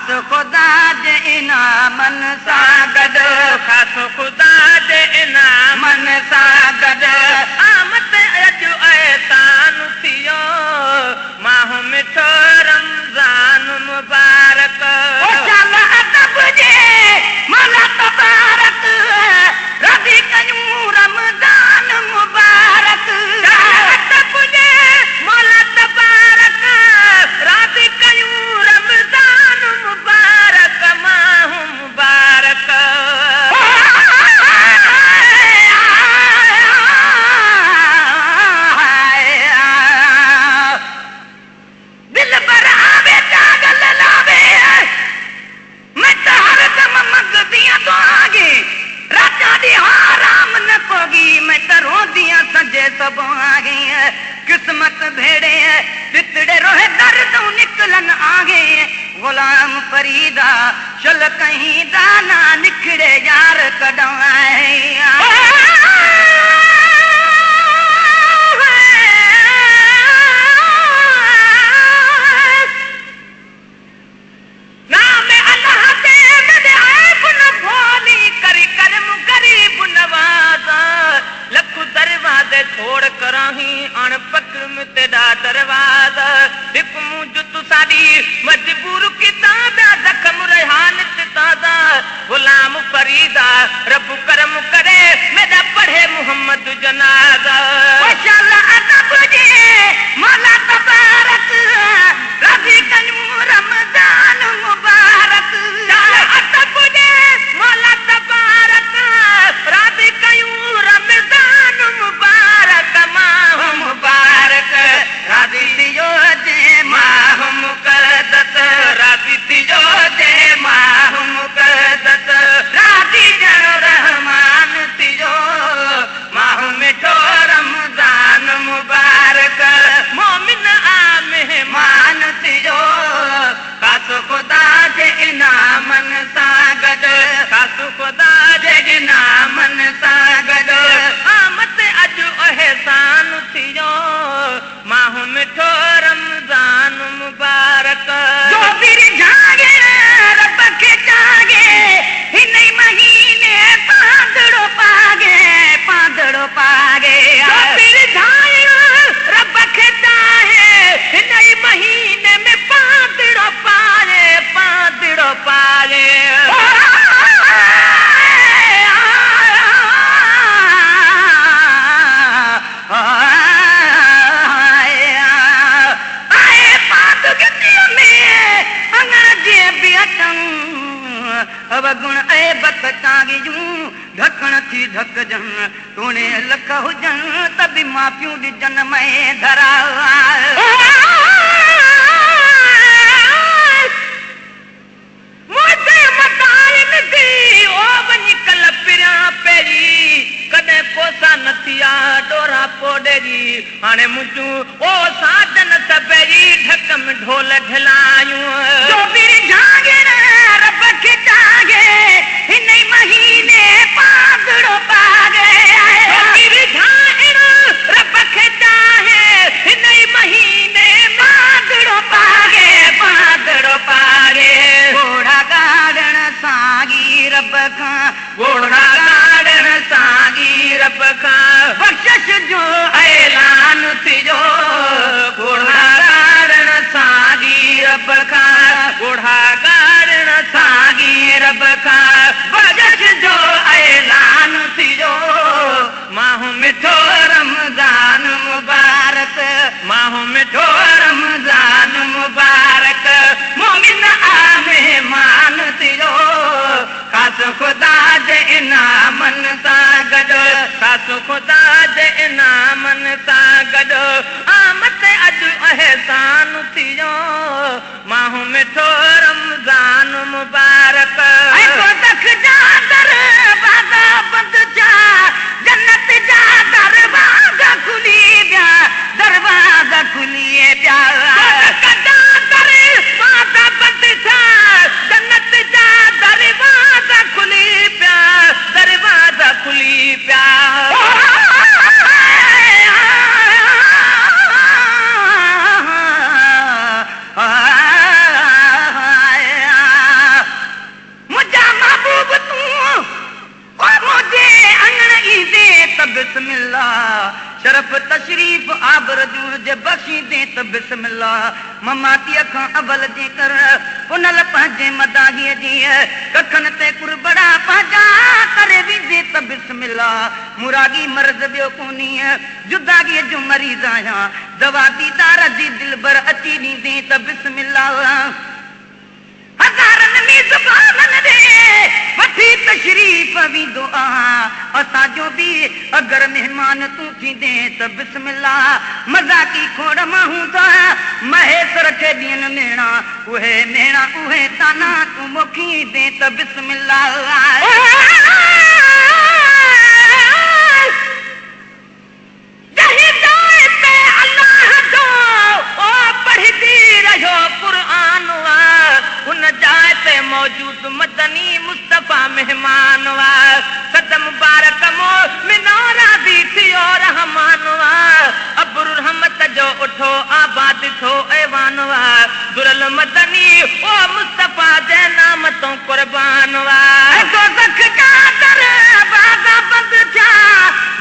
खुदा जे इनामन सां गॾु ख़ास ख़ुदा जे इनामन सां गॾु आमद अॼु एहसान थियो माहू मिठो रमज़ान मुबारक चल अदब जे मौला तबारक राज़ी कयूं रमज़ान मुबारक अदब जे मौला तबारक राज़ी कयूं रमज़ान मुबारक माहू मुबारक दिल पर आवे जागल लावे मैं तो हर दम मंगदियां तो आगे राजा दी आराम न पोगी मैं तो रोंदियां संजे सब आगे किस्मत भेड़े तितड़े रोहे दर्द निकलन आगे गुलाम फरीदा चल कहीं दाना निखड़े यार कडाए छोड़ कराही अणपक में तेरा दरवाजा हिक मुझ तू साडी मजबूर किताब जख्म रेहान ताजा गुलाम फरीदा रब करम करे मेरा पढ़े मोहम्मद जनाजा चल अदब जे मौला तबारक राज़ी कयूं रमज़ान मुबारक चल अदब जे मौला तबारक राज़ी कयूं रमज़ान मुबारक माह मुबारक राज़ी थियो जे माह मुक़द्दस राज़ी थियो जे माह मुक़द्दस राज़ी ॼण रहमान थियो माह मिठो रमज़ान मुबारक मोमिन आ मेहमान थियो ख़ास ख़ुदा जे इनामन सां गॾु ख़ास ख़ुदा जे इनामन सां गॾु आमद अॼु एहसान थियो माहू मिठो रमज़ान मुबारक जो फिर जागे रब के जागे हिन महीने पांदड़ो पागे जो फिर जाए रब के चाहे हिन महीने में पांदड़ो पाए गुण ऐबत तागियूं ढकण थी ढकजन तूने लख हुजन तभी मापियूं ॾिजन मैं धरा मुझे मताइन दी ओ वञी कल पिरियां पहिरीं कॾहिं कोसा न थिया डोरा पोडेरी हाणे मुंहिंजूं ओ साजन सभेरी ढक में ढोल ढलायूं जो फिर जागे रब के जागे हिन महीने पांदड़ो पागे जो फिर जाए रब के चाहे हिन महीने पांदड़ो पागे घोड़ा गाड़न सागी रब खां घोड़ा गाड़न सागी रब खां बख्शिश जो ऐलान थियो घोड़ा गाड़न सागी रब खां घोड़ा गाड़न सागी रब खां बख्शिश जो ऐलान थियो माहू मिठो रमज़ान मुबारक माहू मिठो रमज़ान मुबारक मोमिन आ मेहमान थियो ख़ास ख़ुदा जे इनामन सां गॾु ख़ास ख़ुदा जे इनामन सां गॾु आमद अॼु एहसान थियो माहू मिठो रमज़ान मुबारक दरवाज़ा बंद जा जन्नत जा दरवाज़ा खुली पिया दरवाज़ा खुली पिया दरवाज़ा बंद था जन्नत जा दरवाज़ा खुली पिया दरवाज़ा खुली पिया तशरीफ आबर जूर जे बख्शी दे त बिस्मिल्लाह ममाती अखां अवल जे कर पुनल पंहिंजे मदाहीअ जी कखन ते कुरबड़ा पंहिंजा करे विझे त बिस्मिल्लाह मुरागी मर्ज़ ॿियो कोन्ही जुदागीअ जो मरीज़ आहियां दवा दीदार जी दिलबर अची ॾींदे त बिस्मिल्लाह हज़ारनि में ज़ुबाननि ॾे वठी तशरीफ़ वेंदो आहियां असांजो बि अगरि महिमान तूं थींदे त बिस्मिल्लाह मज़ाकी खोड़ माण्हू त महेश्वर खे ॾियनि मेणा उहे मेणा उहे ताना तूं मोखी दे त बिस्मिल्लाह मौजूद मदनी मुस्तफा मेहमान वा कदम मुबारक मो मिनारा भी थियो रहमान वा अब्रुल रहमत जो उठो आबाद थो ऐवान वा दुरल मदनी ओ मुस्तफा जे नाम तो कुर्बान वा तो सख का दरवाजा बंद था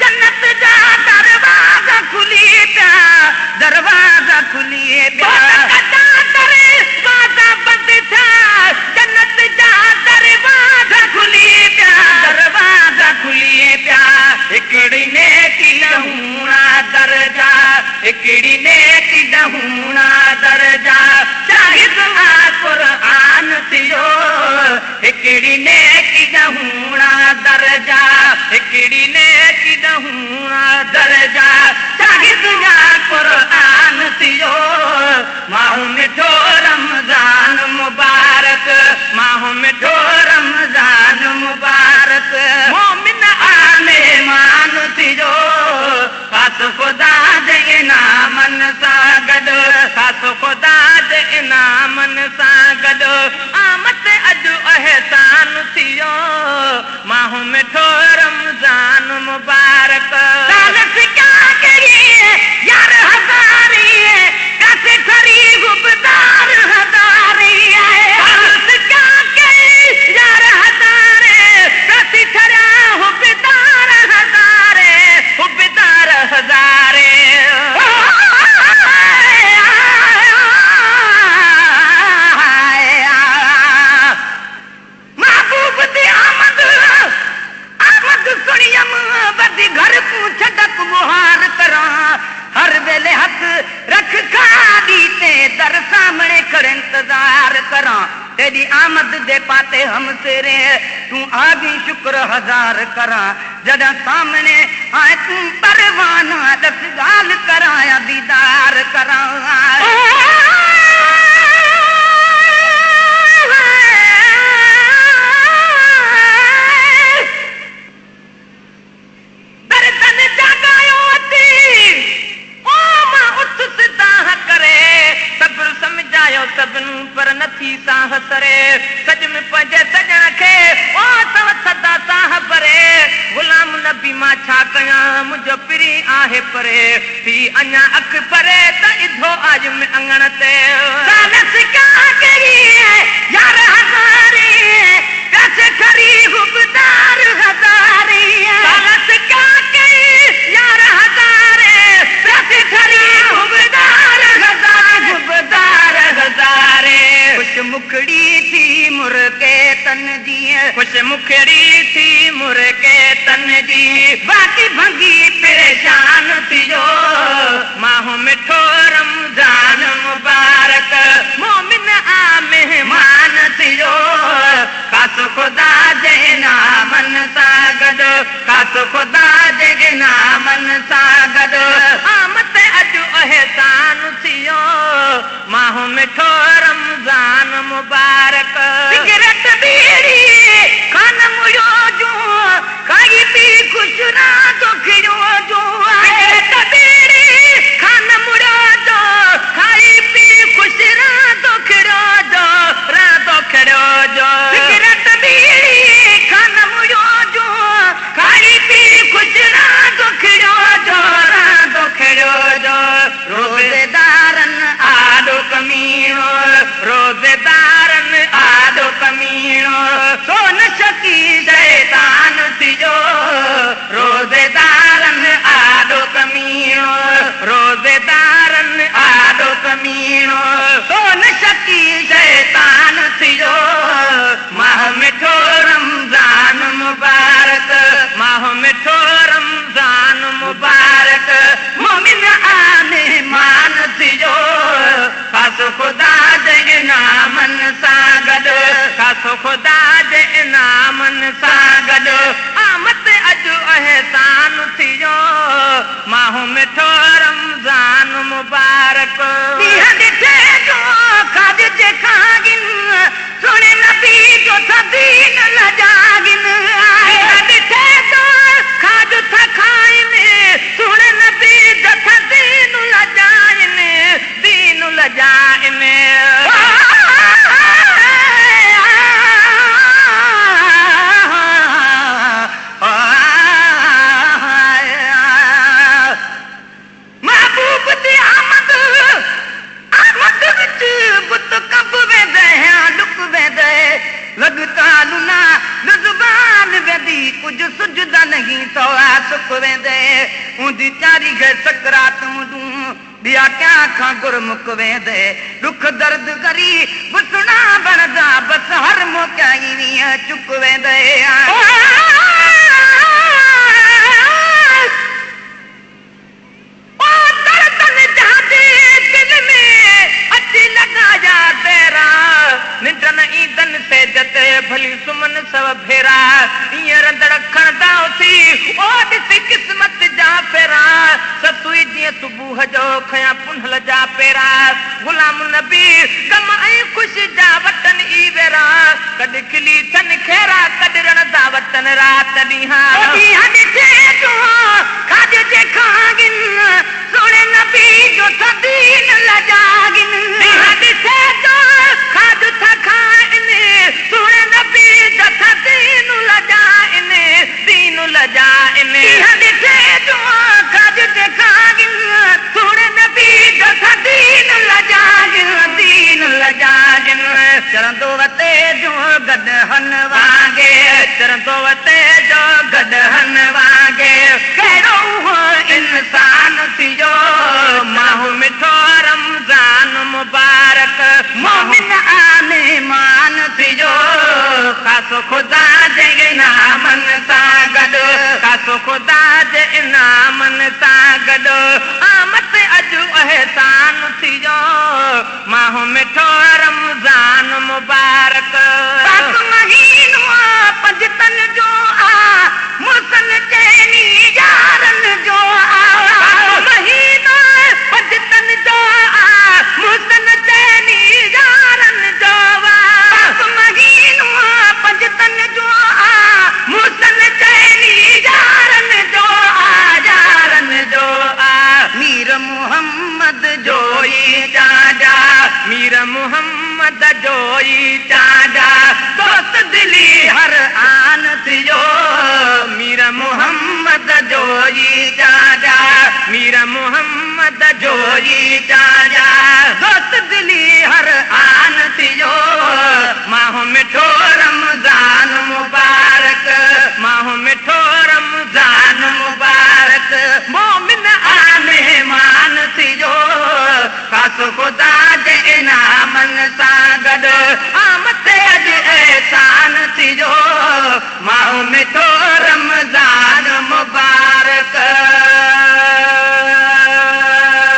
जन्नत जा दरवाजा खुली पिया दरवाजा खुली पिया दरवाजा बंद था जन्नत जा दरवाजा खुली पिया दरवाजा खुली पिया हिकड़ी नेकी ॾहूणा दर्जा हिकड़ी नेकी ॾहूणा दर्जा शाहिद क़ुरान थियो हिकड़ी नेकी ॾहूणा दर्जा हिकड़ी नेकी ॾहूणा दर्जा शाहिद क़ुरान थियो माहू मिठो रमज़ान मुबारक माहू मिठो रमज़ान मुबारक मोमिन आने मान थियो खास खुदा जे इनामन सां गॾु खास खुदा जे इनामन सां गॾु आमद अॼु अहसान थियो माहू मिठो रमज़ान मुबारक यार हज़ारी कैसे खरी गुबदार हज़ारी यार हज़ारे कैसे खरा हुबदार हज़ारे हुबदार हज़ारे महबूब दी आमद आमद सुनियम बदी घर को छडक मुहार करा हर वेले हथ रख खादी ते दर सामने खड़े इंतजार करा तेरी आमद दे पाते हम तेरे तू आगे शुक्र हजार करा जदा सामने आए तू परवाना दस गाल कराया दीदार करा सभिनी पर नथी साह सरे सज में पंहिंजे सॼण खे ओ तव सदा साह परे गुलाम नबी मां छा कयां मुंहिंजो पिरी आहे परे थी अञा अख परे त इधो आज में अंगण ते सालस क्या करी यार हज़ारी कैसे खरी हुबदार हज़ारी सालस क्या करी यार हज़ारे कैसे खरी हुबदार हज़ार हुबदार हज़ारे खुश मुखड़ी थी मुर के तन जी खुश मुखड़ी थी मुर के तन जी बाकी भंगी परेशान थियो माहू मिठो रमज़ान मुबारक मोमिन आ मेहमान थियो खास खुदा जे नामन सां गॾु खास खुदा जे नामन सां गॾु आमद अॼु अहसान थियो माहू मिठो रमज़ान मुबारक सिगरेट बीड़ी खान मुयो जो खाई पी खुश ना दुखियो जो सिगरेट बीड़ी खान मुयो जो खाई पी खुश ना दुखियो जो रा दुखियो जो सिगरेट बीड़ी खान मुयो जो खाई पी खुश ना दुखियो जो रा दुखियो जो रोज़ेदारन आडो कमीनो रोज़ेदारन आडो कमीनो सोन शकी शैतान थियो रोज़ेदारन आडो कमीनो सां गॾु खासो ख़ुदा जे इनामन सां गॾु आमद अॼु अहसान थी वियो माहू मिठो रमज़ान मुबारक ॾिठे जो खाज जे खागिन सुणे नबी जो सदीन लजागिन ॾिठे जो खाज था खाइन सुणे नबी जो सदीन लजाइन दीन लजाइन महबूब दी आमद आमद विच बुत कब वेंदे लुक वेंदे लगता लुना ज़ुबान वेंदी कुछ सुझदा नहीं तो सुक वेंदे उंदी चारी गए सकरात मुदूं बिया क्या खां गुरमुख वेंदे दुख दर्द करी बुसना बनदा बस हर मौका ई चुक वेंदे निंडन ईंदन से जते भली सुमन सब फेरा हींअर खणंदा थी ओ ॾिसी क़िस्मत जा फेरा सतुई जीअं सुबुह जो खया पुनल जा पेरा गुलाम नबी गम ऐं ख़ुशी जा वतन ई वेरा कॾ खिली थन खेरा कॾ रणदा वतन रात खाज जे खागिन सोने नबी जो सदीन लजागिन ॾिठे जो खाज था खाइन सुणे नबी जो सदीन लजाइन दीन लजाइन ॾिठे जो खाज जे खागिन सुणे नबी जो सदीन लजागिन दीन लजागिन चरंदो वते जो गॾहन वांगे चरंदो वते जो गॾहन वांगे कहिड़ो इंसान थी वियो माहू मिठो रमज़ान मुबारक मोमिन आने मान थी वियो खासो ख़ुदा जे इनामन सां गॾु खासो ख़ुदा जे इनामन सां गॾु आमद अॼु अहसान थी वियो माहू मिठो रमज़ान मुबारक महीनो पंजतन जो मुसन चैनी यारन जो महीनो पंजतन जो मुसन चैनी यारन जो महीनो पंजतन जो मुसन चैनी यारन जो मीर मोहम्मद जोई चाचा मीर मोहम्मद जोई चाचा दोस्त दिली हर आन थियो मीर मोहम्मद जोई चाचा मीर मोहम्मद जोई चाचा दोस्त दिली हर आन थियो माहू मिठो रमज़ान मुबारक माहू मिठो रमज़ान मुबारक मोमिन आने मान थियो खासो ख़ुदा जे इनामन सां गॾु आमद अॼु एहसान थियो माहू मिठो